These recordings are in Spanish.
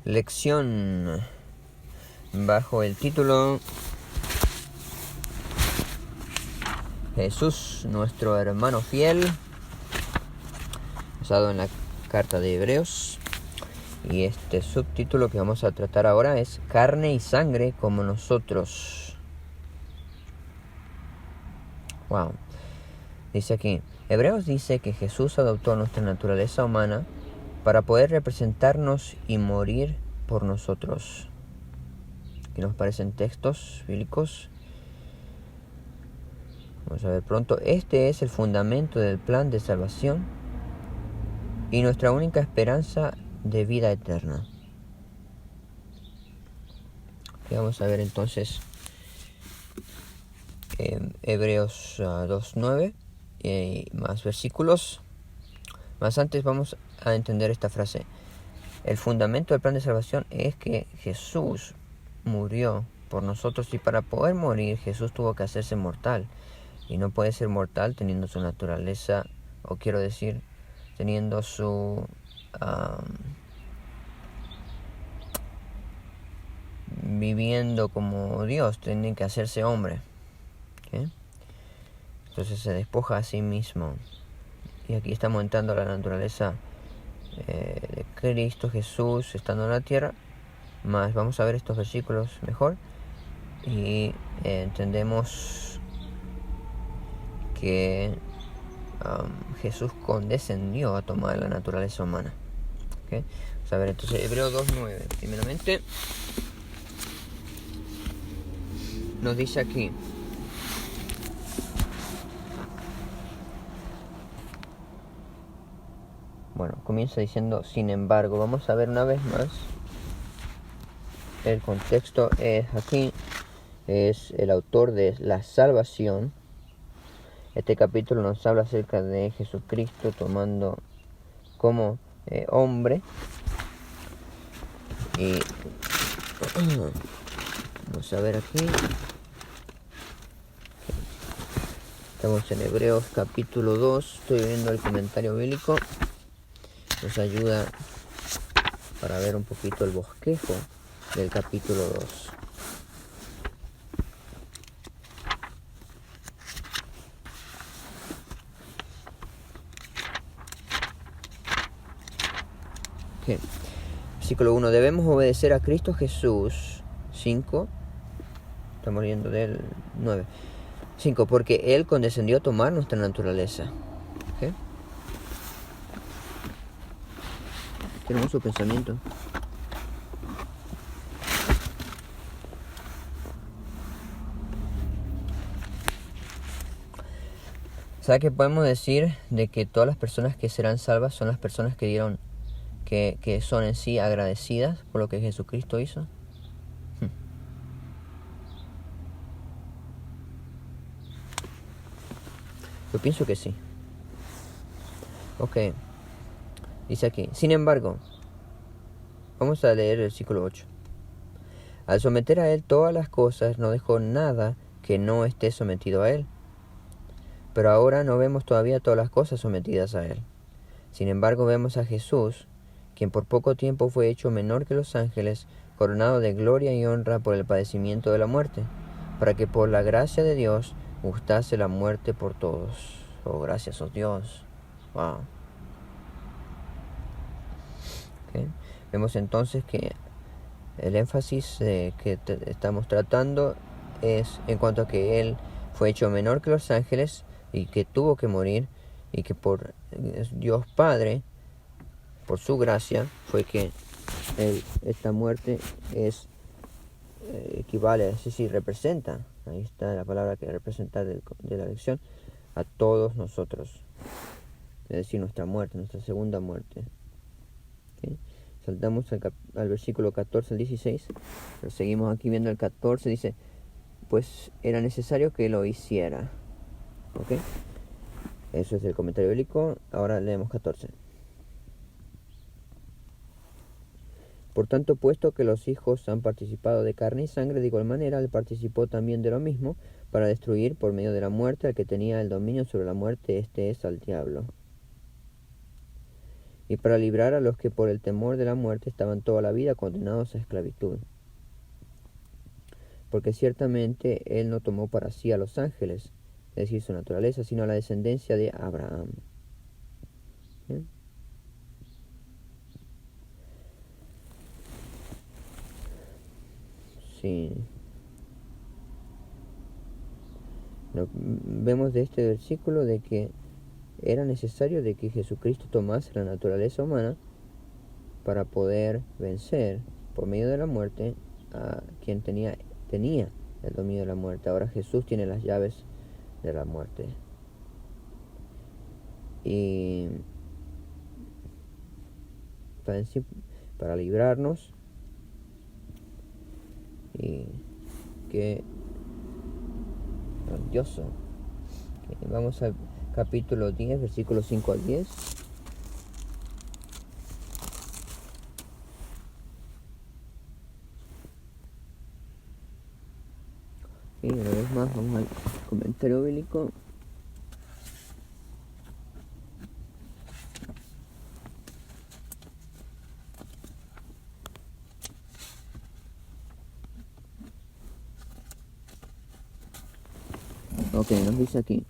Lección bajo el título Jesús, nuestro hermano fiel, basado en la carta de Hebreos. Y este subtítulo que vamos a tratar ahora es carne y sangre como nosotros. Wow. Dice aquí, Hebreos dice que Jesús adoptó nuestra naturaleza humana para poder representarnos y morir por nosotros. Aquí nos parecen textos bíblicos. Vamos a ver pronto. Este es el fundamento del plan de salvación y nuestra única esperanza de vida eterna. Y vamos a ver entonces Hebreos 2:9 y más versículos. Más antes vamos a entender esta frase. El fundamento del plan de salvación es que Jesús murió por nosotros, y para poder morir Jesús tuvo que hacerse mortal. Y no puede ser mortal teniendo su naturaleza, o quiero decir, teniendo su viviendo como Dios. Tiene que hacerse hombre, ¿okay? Entonces se despoja a sí mismo. Y aquí estamos entrando a la naturaleza de Cristo Jesús estando en la tierra. Más vamos a ver estos versículos mejor y entendemos que Jesús condescendió a tomar la naturaleza humana. ¿Okay? Vamos a ver entonces Hebreos 2:9. Primeramente nos dice aquí: bueno, comienza diciendo sin embargo. Vamos a ver una vez más. El contexto es aquí, es el autor de la salvación. Este capítulo nos habla acerca de Jesucristo tomando como hombre. Y vamos a ver aquí. Estamos en Hebreos capítulo 2. Estoy viendo el comentario bíblico. Nos ayuda para ver un poquito el bosquejo del capítulo 2. Okay. Versículo 1. Debemos obedecer a Cristo Jesús. 5. Estamos viendo del 9. 5. Porque Él condescendió a tomar nuestra naturaleza. Okay. Tenemos su pensamiento. ¿Sabe qué podemos decir? De que todas las personas que serán salvas son las personas que dieron, que son en sí agradecidas por lo que Jesucristo hizo. Yo pienso que sí. Ok. Dice aquí, sin embargo, vamos a leer el versículo 8. Al someter a Él todas las cosas, no dejó nada que no esté sometido a Él. Pero ahora no vemos todavía todas las cosas sometidas a Él. Sin embargo, vemos a Jesús, quien por poco tiempo fue hecho menor que los ángeles, coronado de gloria y honra por el padecimiento de la muerte, para que por la gracia de Dios gustase la muerte por todos. Oh, gracias, oh Dios. Wow. Okay. Vemos entonces que el énfasis que estamos tratando es en cuanto a que Él fue hecho menor que los ángeles y que tuvo que morir, y que por Dios Padre, por su gracia, fue que esta muerte equivale, es decir, representa, ahí está la palabra que representa de la lección, a todos nosotros, es decir, nuestra muerte, nuestra segunda muerte. ¿Okay? Saltamos al versículo 14 al 16, pero seguimos aquí viendo el 14, dice, pues era necesario que lo hiciera. ¿Ok? Eso es el comentario bíblico. Ahora leemos 14. Por tanto, puesto que los hijos han participado de carne y sangre, de igual manera Él participó también de lo mismo, para destruir por medio de la muerte al que tenía el dominio sobre la muerte, este es al diablo. y para librar a los que por el temor de la muerte estaban toda la vida condenados a esclavitud. Porque ciertamente Él no tomó para sí a los ángeles, es decir, su naturaleza, sino a la descendencia de Abraham. ¿Bien? Sí. Vemos de este versículo de que era necesario de que Jesucristo tomase la naturaleza humana para poder vencer por medio de la muerte a quien tenía el dominio de la muerte. Ahora Jesús tiene las llaves de la muerte. Y para librarnos, y qué grandioso. Vamos al capítulo 10, versículos 5 al 10. Y una vez más vamos al comentario bíblico. Ok, nos dice aquí: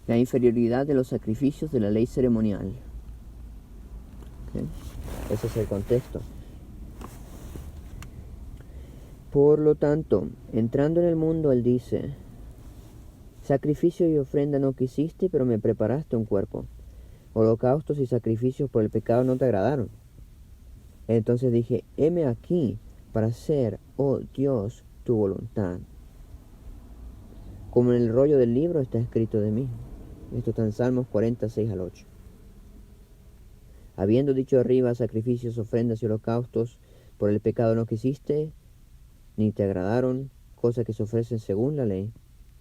la inferioridad de los sacrificios de la ley ceremonial. ¿Okay? Ese es el contexto. Por lo tanto, entrando en el mundo, Él dice: sacrificio y ofrenda no quisiste, pero me preparaste un cuerpo. Holocaustos y sacrificios por el pecado no te agradaron. Entonces dije: heme aquí para hacer, oh Dios, tu voluntad. Como en el rollo del libro está escrito de mí. Esto está en Salmos 46 al 8. Habiendo dicho arriba: sacrificios, ofrendas y holocaustos por el pecado no quisiste, ni te agradaron, cosas que se ofrecen según la ley.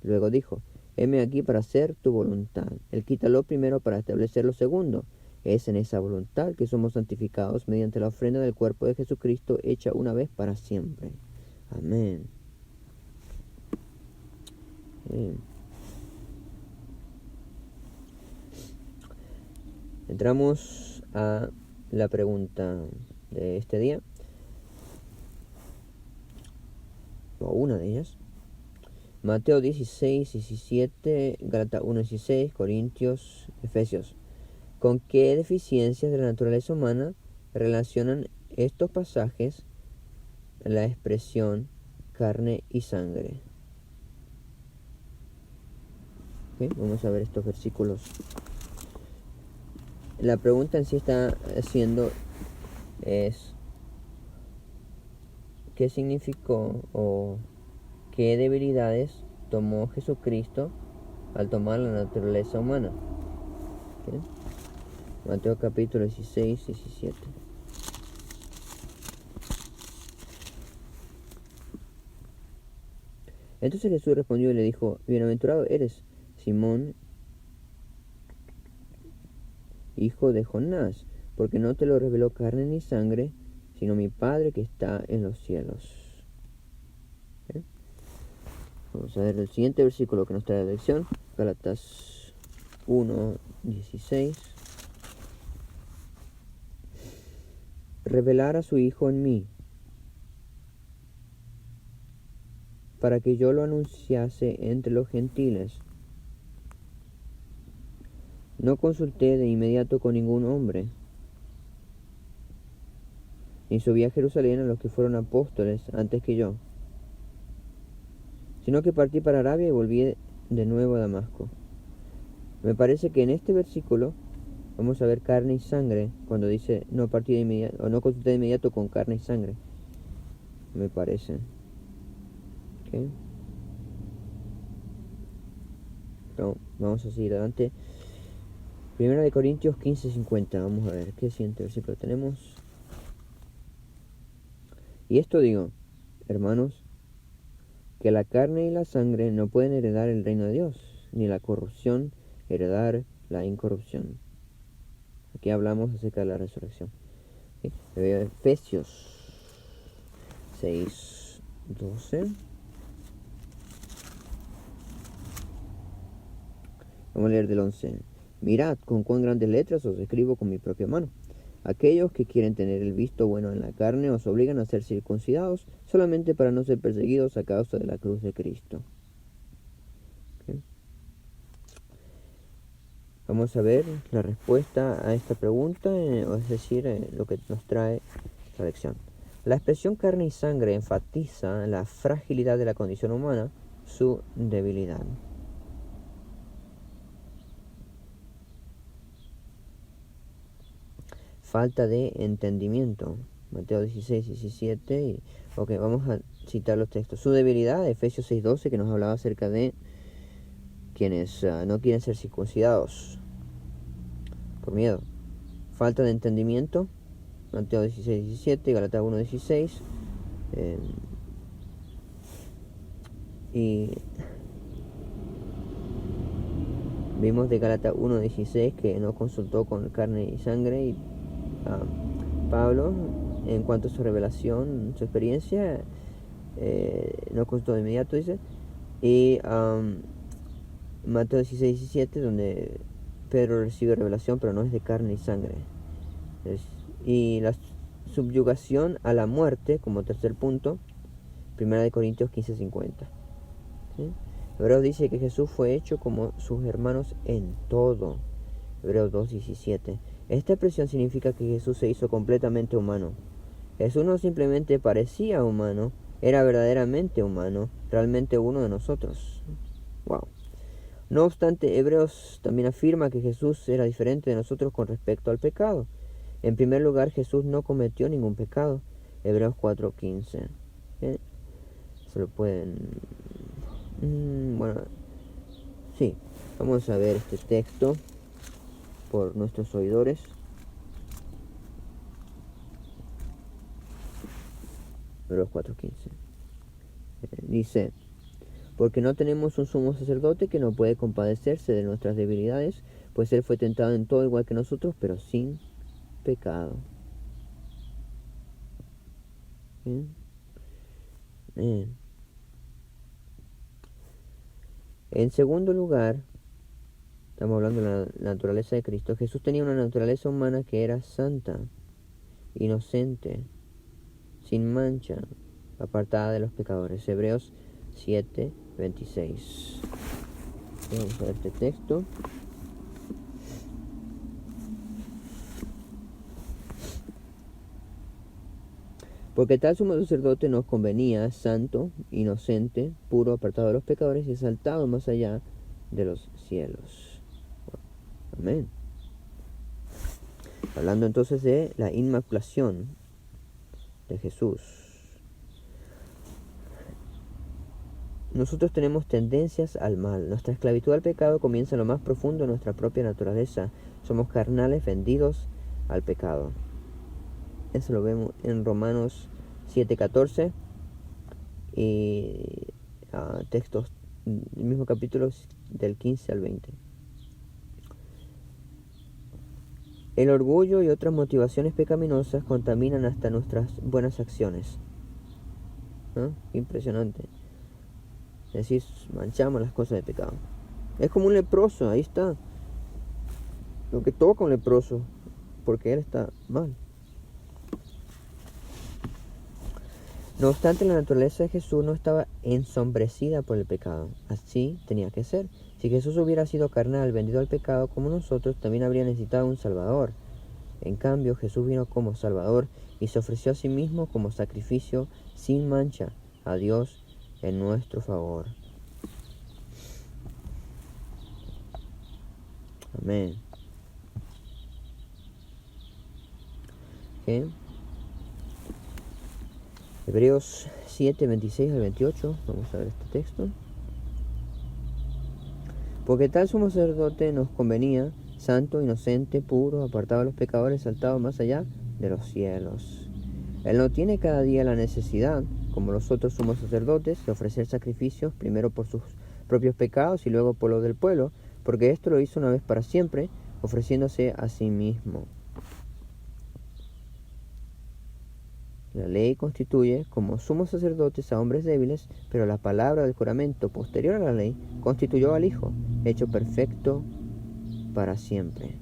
Luego dijo: heme aquí para hacer tu voluntad. Él quita lo primero para establecer lo segundo. Es en esa voluntad que somos santificados mediante la ofrenda del cuerpo de Jesucristo, hecha una vez para siempre. Amén. Entramos a la pregunta de este día, o una de ellas. Mateo 16, 17, Gálatas 1, 16, Corintios, Efesios. ¿Con qué deficiencias de la naturaleza humana relacionan estos pasajes la expresión carne y sangre? ¿Okay? Vamos a ver estos versículos. La pregunta en sí está haciendo es: ¿qué significó o qué debilidades tomó Jesucristo al tomar la naturaleza humana? ¿Okay? Mateo capítulo 16, 17. Entonces Jesús respondió y le dijo: bienaventurado eres, Simón, hijo de Jonás, porque no te lo reveló carne ni sangre, sino mi Padre que está en los cielos. ¿Okay? Vamos a ver el siguiente versículo que nos trae la lección, Gálatas 1, 16. Revelar a su Hijo en mí, para que yo lo anunciase entre los gentiles. No consulté de inmediato con ningún hombre, ni subí a Jerusalén a los que fueron apóstoles antes que yo, sino que partí para Arabia y volví de nuevo a Damasco. Me parece que en este versículo vamos a ver carne y sangre, cuando dice no partí de inmediato, o no consulté de inmediato con carne y sangre. Me parece. ¿Okay? No, vamos a seguir adelante. Primera de Corintios 15:50. Vamos a ver qué siguiente versículo tenemos. Y esto digo, hermanos, que la carne y la sangre no pueden heredar el reino de Dios, ni la corrupción heredar la incorrupción. Aquí hablamos acerca de la resurrección. ¿Okay? Efesios 6:12. Vamos a leer del 11. Mirad con cuán grandes letras os escribo con mi propia mano. Aquellos que quieren tener el visto bueno en la carne os obligan a ser circuncidados solamente para no ser perseguidos a causa de la cruz de Cristo. ¿Okay? Vamos a ver la respuesta a esta pregunta, es decir, lo que nos trae la lección. La expresión carne y sangre enfatiza la fragilidad de la condición humana, su debilidad. Falta de entendimiento. Mateo 16, 17. Ok, vamos a citar los textos. Su debilidad, Efesios 6, 12, que nos hablaba acerca de quienes no quieren ser circuncidados por miedo. Falta de entendimiento, Mateo 16, 17, Gálatas 1, 16. Y vimos de Gálatas 1, 16 que no consultó con carne y sangre, y Pablo, en cuanto a su revelación, su experiencia, no consultó de inmediato, dice. Y Mateo 16, 17, donde Pedro recibe revelación, pero no es de carne y sangre. Y la subyugación a la muerte, como tercer punto, 1 Corintios 15, 50. ¿Sí? Hebreos dice que Jesús fue hecho como sus hermanos en todo. Hebreos 2, 17. Esta expresión significa que Jesús se hizo completamente humano. Jesús no simplemente parecía humano, era verdaderamente humano, realmente uno de nosotros. Wow. No obstante, Hebreos también afirma que Jesús era diferente de nosotros con respecto al pecado. En primer lugar, Jesús no cometió ningún pecado. Hebreos 4:15. Se lo pueden... bueno, sí, vamos a ver este texto por nuestros oidores. Hebreos 4:15. Dice: porque no tenemos un sumo sacerdote que no puede compadecerse de nuestras debilidades, pues él fue tentado en todo igual que nosotros, pero sin pecado. ¿Bien? Bien. En segundo lugar, estamos hablando de la naturaleza de Cristo. Jesús tenía una naturaleza humana que era santa, inocente, sin mancha, apartada de los pecadores. Hebreos 7, 26. Vamos a ver este texto. Porque tal sumo sacerdote nos convenía, santo, inocente, puro, apartado de los pecadores y exaltado más allá de los cielos. Amén. Hablando entonces de la inmaculación de Jesús. Nosotros tenemos tendencias al mal. Nuestra esclavitud al pecado comienza en lo más profundo de nuestra propia naturaleza. Somos carnales vendidos al pecado. Eso lo vemos en Romanos 7:14 y textos del mismo capítulo del 15 al 20. El orgullo y otras motivaciones pecaminosas contaminan hasta nuestras buenas acciones. ¿No? Impresionante. Es decir, manchamos las cosas de pecado. Es como un leproso, ahí está. Lo que toca un leproso, porque él está mal. No obstante, la naturaleza de Jesús no estaba ensombrecida por el pecado. Así tenía que ser. Si Jesús hubiera sido carnal, vendido al pecado como nosotros, también habría necesitado un Salvador. En cambio, Jesús vino como Salvador y se ofreció a sí mismo como sacrificio sin mancha a Dios en nuestro favor. Amén. ¿Okay? Hebreos 7, 26 al 28. Vamos a ver este texto. Porque tal sumo sacerdote nos convenía, santo, inocente, puro, apartado de los pecadores, exaltado más allá de los cielos. Él no tiene cada día la necesidad, como los otros sumos sacerdotes, de ofrecer sacrificios, primero por sus propios pecados y luego por los del pueblo, porque esto lo hizo una vez para siempre, ofreciéndose a sí mismo. La ley constituye como sumos sacerdotes a hombres débiles, pero la palabra del juramento posterior a la ley constituyó al Hijo, hecho perfecto para siempre.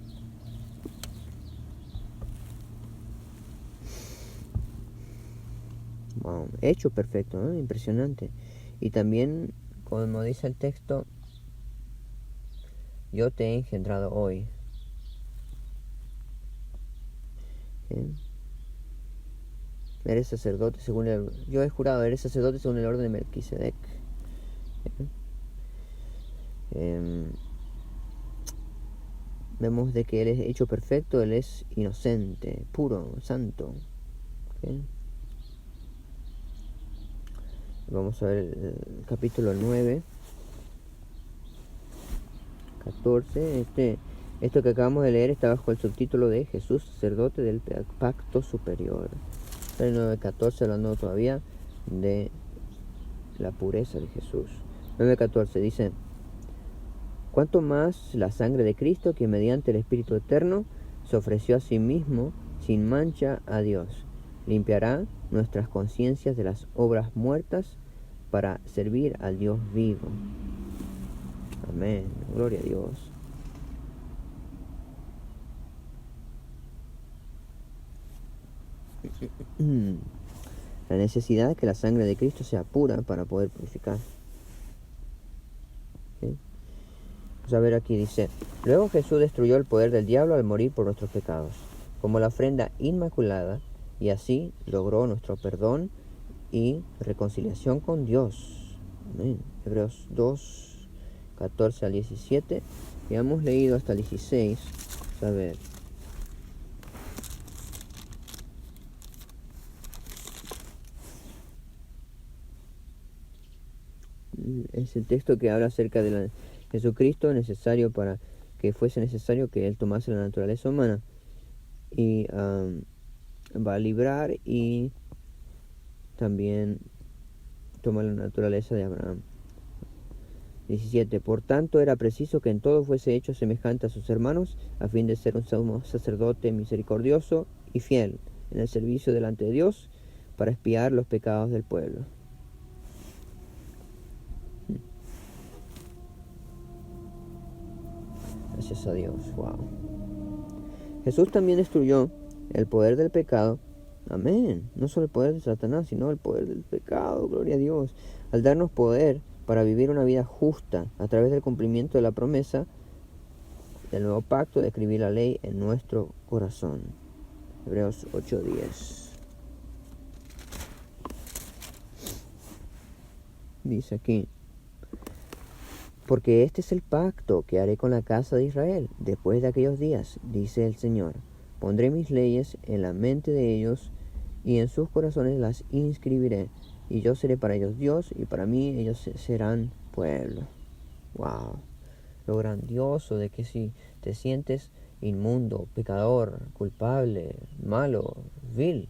Wow, hecho perfecto, ¿no? Impresionante. Y también, como dice el texto, yo te he engendrado hoy. ¿Sí? Eres sacerdote según yo he jurado, eres sacerdote según el orden de Melquisedec. Vemos de que Él es hecho perfecto, Él es inocente, puro, santo. ¿Sí? Vamos a ver el capítulo 9, 14. Esto que acabamos de leer está bajo el subtítulo de Jesús, sacerdote del pacto superior. El 9:14 hablando todavía de la pureza de Jesús. 9:14 dice: cuanto más la sangre de Cristo, que mediante el Espíritu Eterno se ofreció a sí mismo sin mancha a Dios, limpiará nuestras conciencias de las obras muertas para servir al Dios vivo. Amén. Gloria a Dios. La necesidad de que la sangre de Cristo sea pura para poder purificar. ¿Sí? Vamos a ver aquí, dice: luego Jesús destruyó el poder del diablo al morir por nuestros pecados, como la ofrenda inmaculada, y así logró nuestro perdón y reconciliación con Dios. Amén. Hebreos 2, 14 al 17. Ya hemos leído hasta el 16. Vamos a ver. Es el texto que habla acerca de Jesucristo, necesario para que fuese necesario que Él tomase la naturaleza humana. Y va a librar y también toma la naturaleza de Abraham. 17. Por tanto, era preciso que en todo fuese hecho semejante a sus hermanos, a fin de ser un sumo sacerdote misericordioso y fiel en el servicio delante de Dios, para expiar los pecados del pueblo. Gracias a Dios. Wow. Jesús también destruyó el poder del pecado. Amén. No solo el poder de Satanás, sino el poder del pecado. Gloria a Dios. Al darnos poder para vivir una vida justa a través del cumplimiento de la promesa del nuevo pacto de escribir la ley en nuestro corazón. Hebreos 8:10. Dice aquí: porque este es el pacto que haré con la casa de Israel después de aquellos días, dice el Señor. Pondré mis leyes en la mente de ellos y en sus corazones las inscribiré. Y yo seré para ellos Dios y para mí ellos serán pueblo. Wow. Lo grandioso de que si te sientes inmundo, pecador, culpable, malo, vil,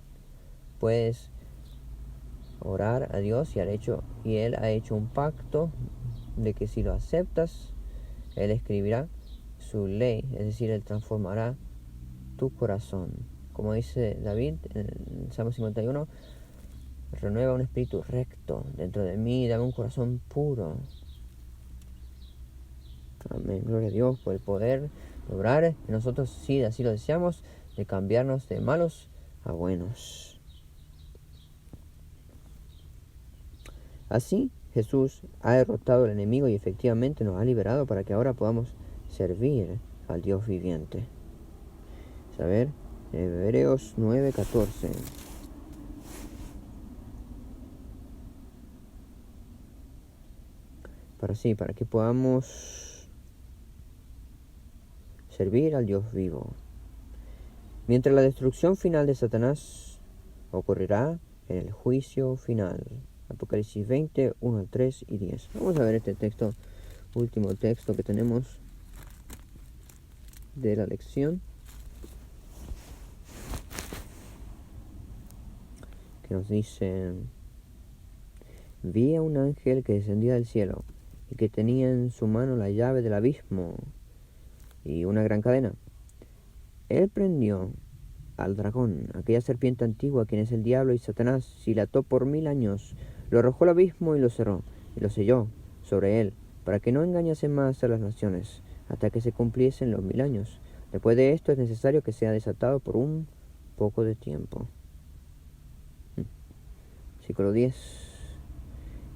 puedes orar a Dios y Él ha hecho un pacto de que si lo aceptas, Él escribirá su ley, es decir, Él transformará tu corazón. Como dice David en el Salmo 51, renueva un espíritu recto dentro de mí, dame un corazón puro. Amén, gloria a Dios por el poder lograr, nosotros sí, así lo deseamos, de cambiarnos de malos a buenos. Así, Jesús ha derrotado al enemigo y efectivamente nos ha liberado para que ahora podamos servir al Dios viviente. A ver, Hebreos 9:14. Para que podamos servir al Dios vivo. Mientras la destrucción final de Satanás ocurrirá en el juicio final. Apocalipsis 20, 1, 3 y 10. Vamos a ver este texto, último texto que tenemos de la lección, que nos dice: vi a un ángel que descendía del cielo y que tenía en su mano la llave del abismo y una gran cadena. Él prendió al dragón, aquella serpiente antigua, quien es el diablo y Satanás, y la ató por 1000 años, lo arrojó al abismo y lo cerró, y lo selló sobre él, para que no engañase más a las naciones, hasta que se cumpliesen los 1000 años. Después de esto es necesario que sea desatado por un poco de tiempo. Versículo 10.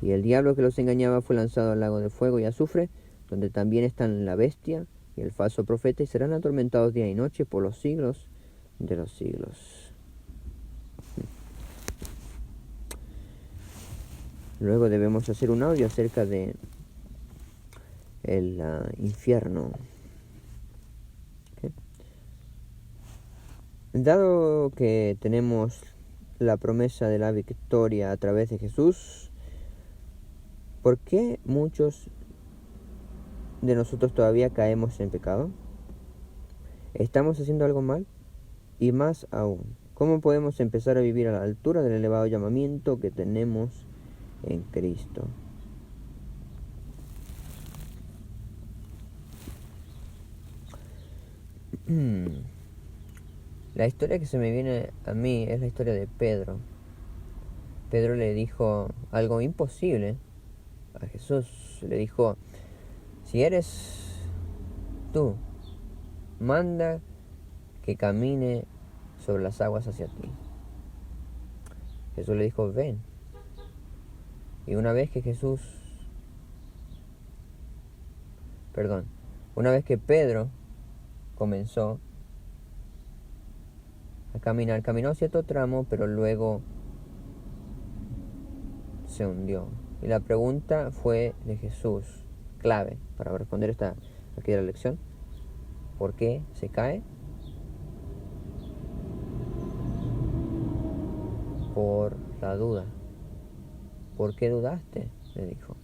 Y el diablo que los engañaba fue lanzado al lago de fuego y azufre, donde también están la bestia y el falso profeta, y serán atormentados día y noche por los siglos de los siglos. Luego debemos hacer un audio acerca de el infierno. ¿Okay? Dado que tenemos la promesa de la victoria a través de Jesús, ¿por qué muchos de nosotros todavía caemos en pecado? ¿Estamos haciendo algo mal? Y más aún, ¿cómo podemos empezar a vivir a la altura del elevado llamamiento que tenemos en Cristo? La historia que se me viene a mí es la historia de Pedro. Pedro le dijo algo imposible a Jesús. Le dijo: si eres tú, manda que camine sobre las aguas hacia ti. Jesús le dijo: ven. Y una vez que Pedro comenzó a caminar, caminó cierto tramo, pero luego se hundió. Y la pregunta fue de Jesús, clave para responder aquí de la lección: ¿por qué se cae? Por la duda. ¿Por qué dudaste?, le dijo.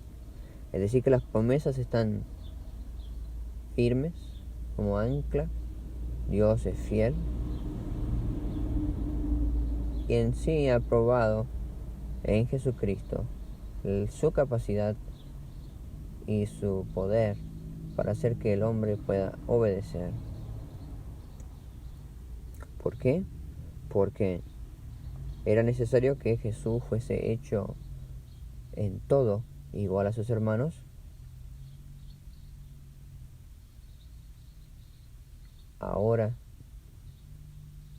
Es decir, que las promesas están firmes como ancla. Dios es fiel, y en sí ha probado en Jesucristo su capacidad y su poder para hacer que el hombre pueda obedecer. ¿Por qué? Porque era necesario que Jesús fuese hecho en todo igual a sus hermanos. Ahora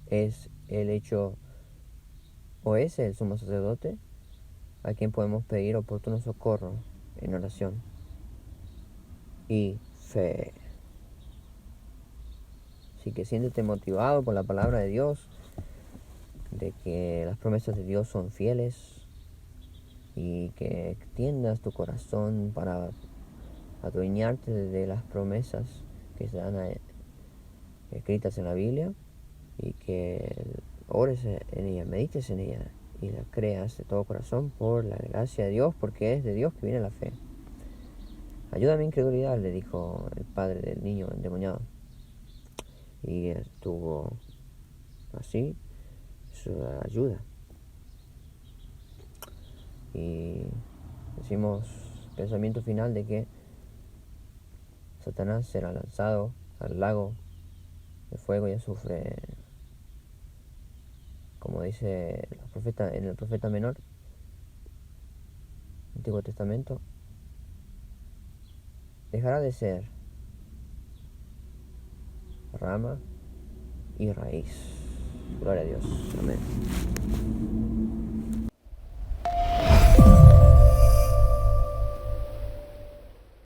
es el hecho, o es el sumo sacerdote a quien podemos pedir oportuno socorro en oración y fe. Así que siéntete motivado por la palabra de Dios, de que las promesas de Dios son fieles, y que extiendas tu corazón para adueñarte de las promesas que están escritas en la Biblia, y que ores en ella, medites en ella y la creas de todo corazón por la gracia de Dios, porque es de Dios que viene la fe. Ayuda a mi incredulidad, le dijo el padre del niño endemoniado, y estuvo así su ayuda. Y decimos pensamiento final de que Satanás será lanzado al lago de fuego y azufre, como dice en el profeta menor, Antiguo Testamento. Dejará de ser rama y raíz. Gloria a Dios. Amén.